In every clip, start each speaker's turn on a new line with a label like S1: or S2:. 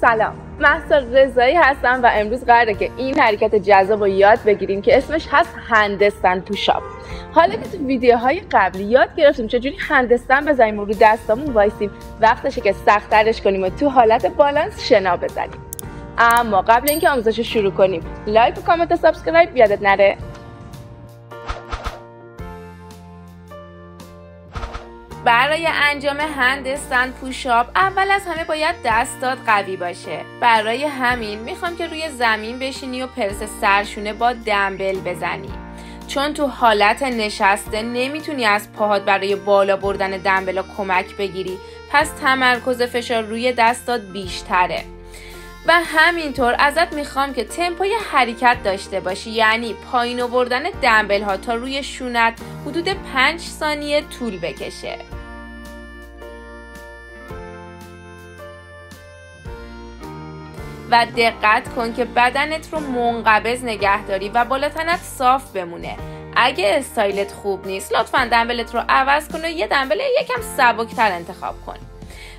S1: سلام، مهسا رضایی هستم و امروز قراره که این حرکت جذاب رو یاد بگیریم که اسمش هست هندستند پوشاپ. حالا که تو ویدیوهای قبلی یاد گرفتیم چجوری هندستند بزنیم و رو دستامون وایسیم، وقتشه که سخت‌ترش کنیم و تو حالت بالانس شنا بزنیم. اما قبل اینکه آموزش رو شروع کنیم، لایک و کامنت و سابسکرایب یادت نره. برای انجام هندستند پوشاپ اول از همه باید دستات قوی باشه. برای همین میخوام که روی زمین بشینی و پرس سرشونه با دمبل بزنی. چون تو حالت نشسته نمیتونی از پاهات برای بالا بردن دمبل کمک بگیری، پس تمرکز فشار روی دستات بیشتره. و همینطور ازت میخوام که تمپوی حرکت داشته باشی، یعنی پایین آوردن دمبل ها تا روی شونت حدود 5 ثانیه طول بکشه. و دقت کن که بدنت رو منقبض نگه داری و بالا تنت صاف بمونه. اگه استایلت خوب نیست لطفاً دمبلت رو عوض کن و یه دمبل یکم سبکتر انتخاب کن.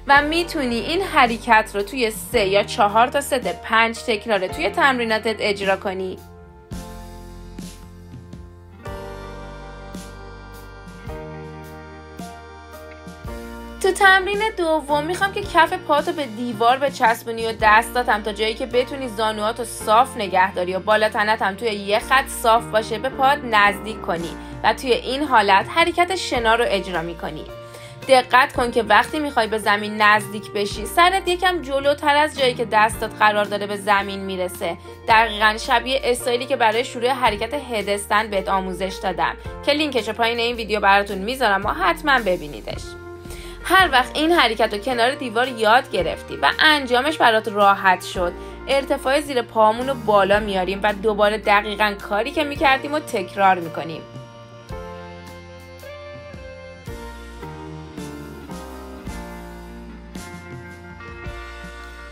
S1: و میتونی این حرکت رو توی 3 یا 4 تا ست 5 تکراره توی تمریناتت اجرا کنی. تو تمرین دوم میخوام که کف پاتو به دیوار بچسبونی و دستاتم تا جایی که بتونی زانوهاتو صاف نگه داری و بالا تنت هم توی یه خط صاف باشه به پات نزدیک کنی و توی این حالت حرکت شنا رو اجرا میکنی. دقت کن که وقتی میخوای به زمین نزدیک بشی سرت یکم جلوتر از جایی که دستات قرار داره به زمین میرسه. دقیقاً شبیه استایلی که برای شروع حرکت هدستند بهت آموزش دادم که لینکش پایین این ویدیو براتون میذارم و حتما ببینیدش. هر وقت این حرکت رو کنار دیوار یاد گرفتی و انجامش برات راحت شد، ارتفاع زیر پاهامون رو بالا میاریم و دوباره دقیقاً کاری که میکردیم رو تکرار میکنیم.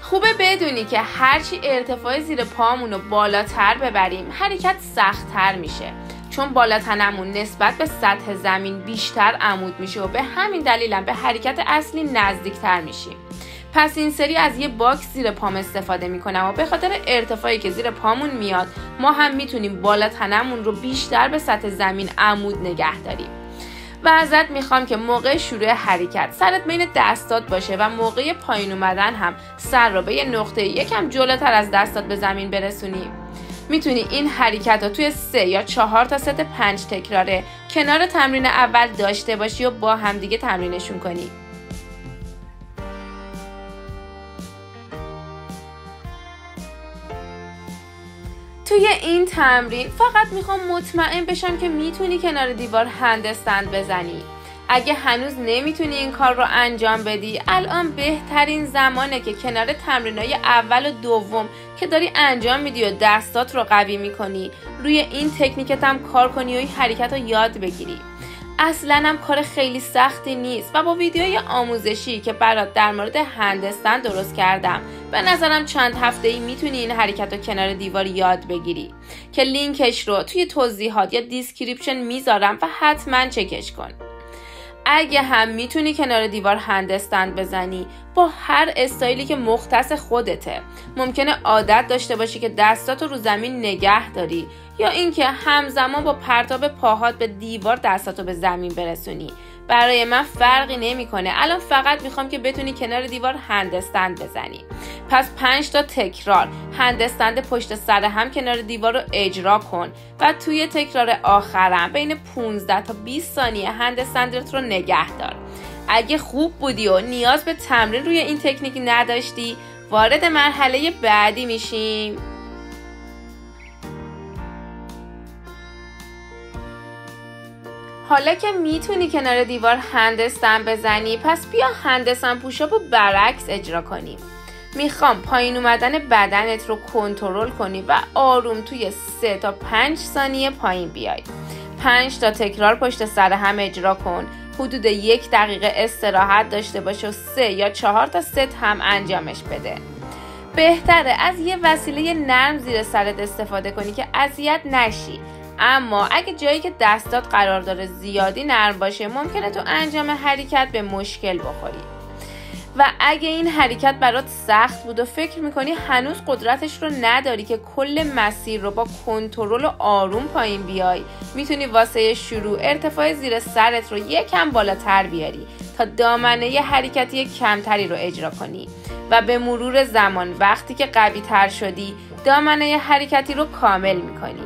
S1: خوبه بدونی که هرچی ارتفاع زیر پامون رو بالاتر ببریم حرکت سخت‌تر میشه، چون بالا تنمون نسبت به سطح زمین بیشتر عمود میشه و به همین دلیل هم به حرکت اصلی نزدیکتر میشیم. پس این سری از یه باکس زیر پام استفاده میکنم و به خاطر ارتفاعی که زیر پامون میاد ما هم میتونیم بالا تنمون رو بیشتر به سطح زمین عمود نگه داریم. و ازت میخوام که موقع شروع حرکت سرت بین دستات باشه و موقع پایین اومدن هم سر رو به یه نقطه یکم جلوتر از دستات به زمین برسونی. میتونی این حرکت رو توی 3 یا 4 تا ست 5 تکراره کنار تمرین اول داشته باشی و با همدیگه تمرینشون کنی. توی این تمرین فقط میخوام مطمئن بشم که میتونی کنار دیوار هندستند بزنی. اگه هنوز نمیتونی این کار رو انجام بدی الان بهترین زمانه که کنار تمرینای اول و دوم که داری انجام میدی و دستات رو قوی میکنی روی این تکنیکت هم کار کنی و این حرکت رو یاد بگیری. اصلا هم کار خیلی سختی نیست و با ویدیوی آموزشی که برات در مورد هندستند درست کردم به نظرم چند هفته‌ای میتونی این حرکت رو کنار دیوار یاد بگیری که لینکش رو توی توضیحات یا دیسکریپشن میذارم و حتما چکش کن. اگه هم میتونی کنار دیوار هندستند بزنی با هر استایلی که مختص خودته، ممکنه عادت داشته باشی که دستاتو رو زمین نگه داری یا اینکه همزمان با پرتاب پاهات به دیوار دستاتو به زمین برسونی. برای من فرقی نمیکنه، الان فقط میخوام که بتونی کنار دیوار هندستند بزنی. پس 5 تا تکرار هندستند پشت سر هم کنار دیوار رو اجرا کن و توی تکرار آخرم بین 15 تا 20 ثانیه هندستندت رو نگه دار. اگه خوب بودی و نیاز به تمرین روی این تکنیک نداشتی وارد مرحله بعدی میشیم. حالا که میتونی کنار دیوار هندستند بزنی پس بیا هندستند پوشاپ رو برعکس اجرا کنیم. میخوام پایین اومدن بدنت رو کنترل کنی و آروم توی 3 تا 5 ثانیه پایین بیای. 5 تا تکرار پشت سر هم اجرا کن. حدود 1 دقیقه استراحت داشته باش و 3 یا 4 تا ست هم انجامش بده. بهتره از یه وسیله نرم زیر سرت استفاده کنی که اذیت نشی. اما اگه جایی که دستات قرار داره زیادی نرم باشه ممکنه تو انجام حرکت به مشکل بخوری. و اگه این حرکت برات سخت بود و فکر میکنی هنوز قدرتش رو نداری که کل مسیر رو با کنترل و آروم پایین بیای، میتونی واسه شروع ارتفاع زیر سرت رو یکم بالاتر بیاری تا دامنه حرکتی کمتری رو اجرا کنی و به مرور زمان وقتی که قوی تر شدی دامنه حرکتی رو کامل میکنی.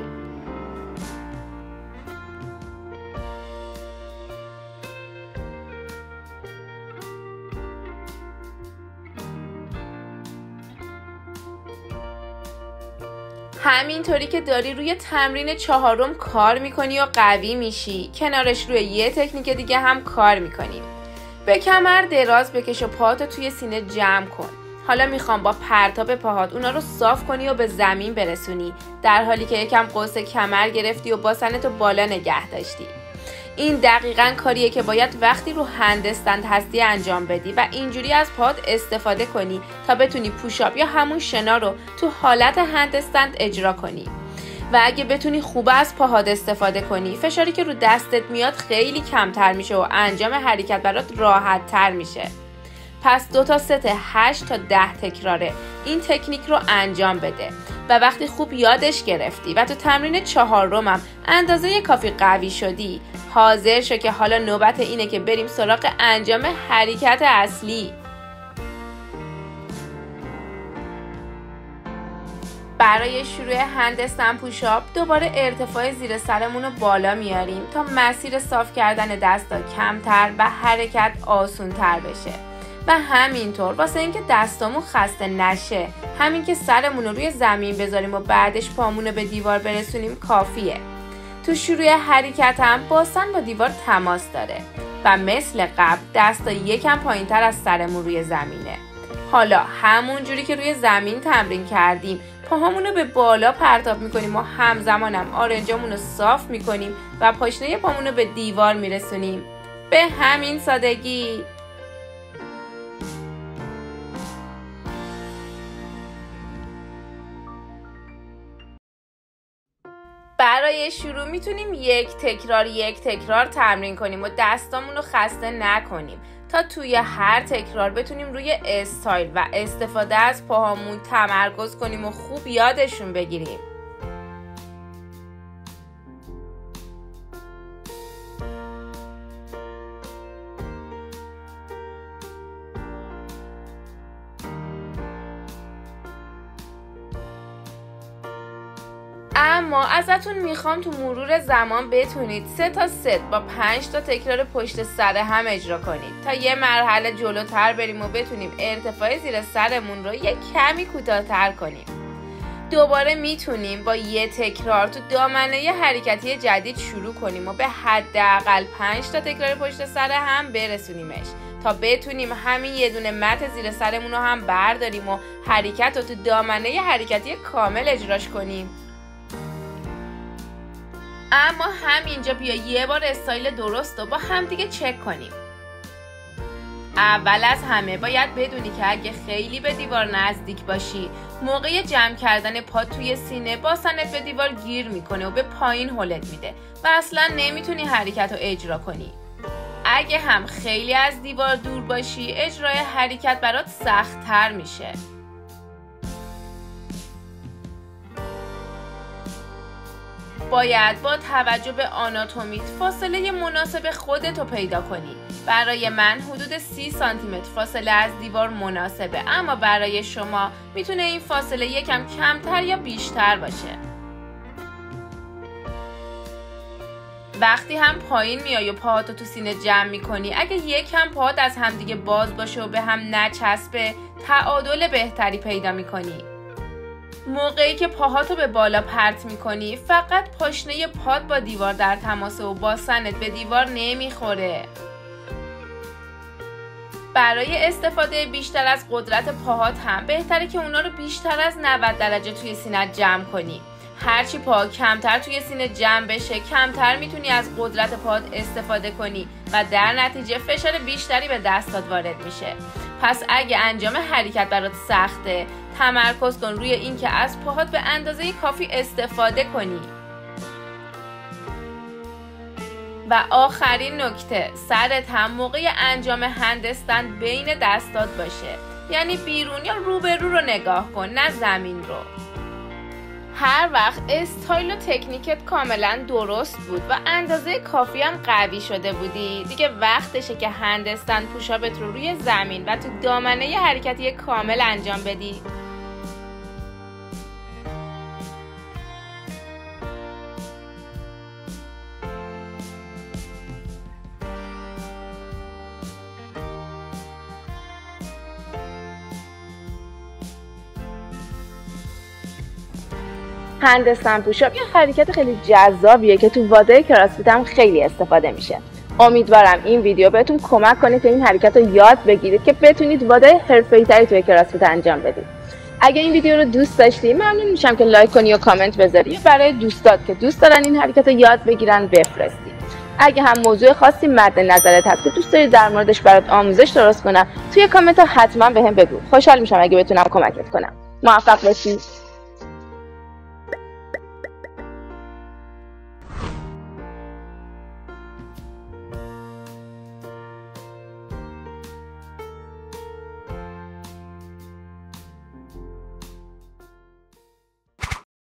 S1: همینطوری که داری روی تمرین 4 کار میکنی و قوی میشی، کنارش روی یه تکنیک دیگه هم کار میکنیم. به کمر دراز بکش و پاهاتو توی سینه جمع کن. حالا میخوام با پرتاب پاهات اونا رو صاف کنی و به زمین برسونی، در حالی که یکم قوس کمر گرفتی و باسنتو بالا نگه داشتی. این دقیقاً کاریه که باید وقتی رو هندستند هستی انجام بدی و اینجوری از پاهات استفاده کنی تا بتونی پوشاپ یا همون شنا رو تو حالت هندستند اجرا کنی. و اگه بتونی خوب از پاهات استفاده کنی، فشاری که رو دستت میاد خیلی کمتر میشه و انجام حرکت برات راحت تر میشه. پس 2 تا ست 8 تا 10 تکراره این تکنیک رو انجام بده و وقتی خوب یادش گرفتی و تو تمرین 4 اندازه کافی قوی شدی، حاضر شو که حالا نوبت اینه که بریم سراغ انجام حرکت اصلی. برای شروع هندستند پوشاپ دوباره ارتفاع زیر سرمون رو بالا میاریم تا مسیر صاف کردن دستا کمتر و حرکت آسون‌تر بشه. و همینطور واسه اینکه دستامون خسته نشه، همین که سرمون رو روی زمین بذاریم و بعدش پامون رو به دیوار برسونیم کافیه. تو شروع حرکت هم باسن با دیوار تماس داره و مثل قبل دستا یکم پایین‌تر از سرمون روی زمینه. حالا همون جوری که روی زمین تمرین کردیم پاهامون رو به بالا پرتاب میکنیم و همزمان هم آرنجامون رو صاف میکنیم و پاشنه پامون رو به دیوار میرسونیم. به همین سادگی. برای شروع میتونیم یک تکرار تمرین کنیم و دستامون رو خسته نکنیم تا توی هر تکرار بتونیم روی استایل و استفاده از پاهامون تمرکز کنیم و خوب یادشون بگیریم. اما ازتون میخوام تو مرور زمان بتونید 3 تا ست با 5 تا تکرار پشت سر هم اجرا کنید تا یه مرحله جلوتر بریم و بتونیم ارتفاع زیر سرمون رو یه کمی کوتاه‌تر کنیم. دوباره میتونیم با یه تکرار تو دامنه حرکتی جدید شروع کنیم و به حداقل 5 تا تکرار پشت سر هم برسونیمش تا بتونیم همین یه دونه مت زیر سرمون رو هم برداریم و حرکت رو تو دامنه حرکتی کامل اجراش کنیم. اما همینجا بیا یه بار استایل درست رو با هم دیگه چک کنیم. اول از همه باید بدونی که اگه خیلی به دیوار نزدیک باشی، موقع جمع کردن پا توی سینه باسنت به دیوار گیر میکنه و به پایین هلت میده و اصلا نمیتونی حرکت رو اجرا کنی. اگه هم خیلی از دیوار دور باشی، اجرای حرکت برات سخت تر میشه. باید با توجه به آناتومیت فاصله مناسب خودتو پیدا کنی. برای من حدود 30 سانتی متر فاصله از دیوار مناسبه، اما برای شما میتونه این فاصله یکم کمتر یا بیشتر باشه. وقتی هم پایین میای و پاهاتو تو سینه جمع میکنی، اگه یکم پاهات از همدیگه باز باشه و به هم نچسبه، تعادل بهتری پیدا میکنی. موقعی که پاهاتو به بالا پرت میکنی، فقط پاشنه پات با دیوار در تماسه و باسنت به دیوار نمیخوره. برای استفاده بیشتر از قدرت پاهات هم بهتره که اونا رو بیشتر از 90 درجه توی سینه جمع کنی. هرچی پا کمتر توی سینه جمع بشه، کمتر میتونی از قدرت پاهات استفاده کنی و در نتیجه فشار بیشتری به دستات وارد میشه. پس اگه انجام حرکت برات سخته، تمرکز کن روی این که از پاهات به اندازه کافی استفاده کنی. و آخرین نکته، سرت هم موقع انجام هندستند بین دستات باشه، یعنی بیرون یا روبرو رو نگاه کن نه زمین رو. هر وقت استایل و تکنیکت کاملا درست بود و اندازه کافی هم قوی شده بودی، دیگه وقتشه که هندستند پوشاپت رو روی زمین و تو دامنه ی حرکتی کامل انجام بدی.
S2: هندستند پوشاپ یه حرکت خیلی جذابیه که تو واده کراسفیت هم خیلی استفاده میشه. امیدوارم این ویدیو بهتون کمک کنه که این حرکت رو یاد بگیرید که بتونید واده حرفه‌ای‌تری توی کراسفیت انجام بدید. اگه این ویدیو رو دوست داشتی ممنون میشم که لایک کنی و کامنت بذاری یا برای دوستات که دوست دارن این حرکت رو یاد بگیرن بفرستی. اگه هم موضوع خاصی مد نظرت هست که دوست داری در موردش برات آموزش درست کنم توی کامنت ها حتما بهم بگو. خوشحال میشم اگه بتونم کمکت کنم. موفق باشی.